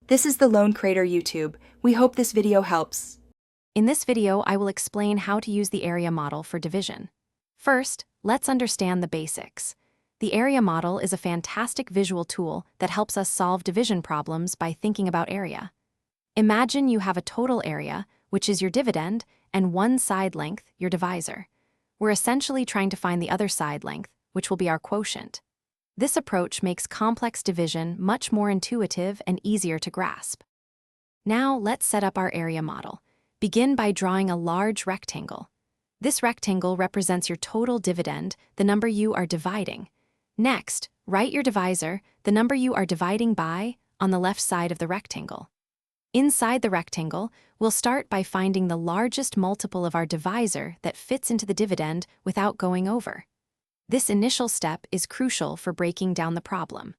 This is the Lone Crater YouTube. We hope this video helps. In this video, I will explain how to use the area model for division. First, let's understand the basics. The area model is a fantastic visual tool that helps us solve division problems by thinking about area. Imagine you have a total area, which is your dividend, and one side length, your divisor. We're essentially trying to find the other side length, which will be our quotient. This approach makes complex division much more intuitive and easier to grasp. Now, let's set up our area model. Begin by drawing a large rectangle. This rectangle represents your total dividend, the number you are dividing. Next, write your divisor, the number you are dividing by, on the left side of the rectangle. Inside the rectangle, we'll start by finding the largest multiple of our divisor that fits into the dividend without going over. This initial step is crucial for breaking down the problem.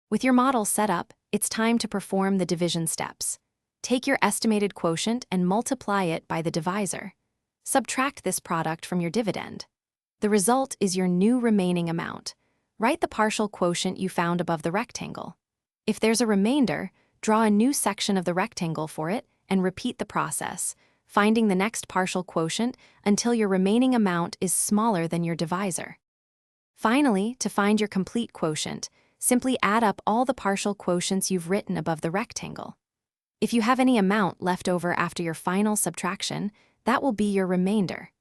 With your model set up, it's time to perform the division steps. Take your estimated quotient and multiply it by the divisor. Subtract this product from your dividend. The result is your new remaining amount. Write the partial quotient you found above the rectangle. If there's a remainder, draw a new section of the rectangle for it and repeat the process, finding the next partial quotient until your remaining amount is smaller than your divisor. Finally, to find your complete quotient, simply add up all the partial quotients you've written above the rectangle. If you have any amount left over after your final subtraction, that will be your remainder.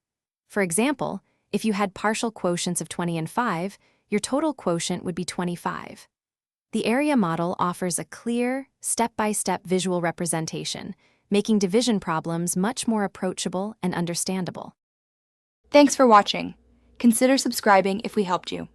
For example, if you had partial quotients of 20 and 5, your total quotient would be 25. The area model offers a clear, step-by-step visual representation, making division problems much more approachable and understandable. Thanks for watching. Consider subscribing if we helped you.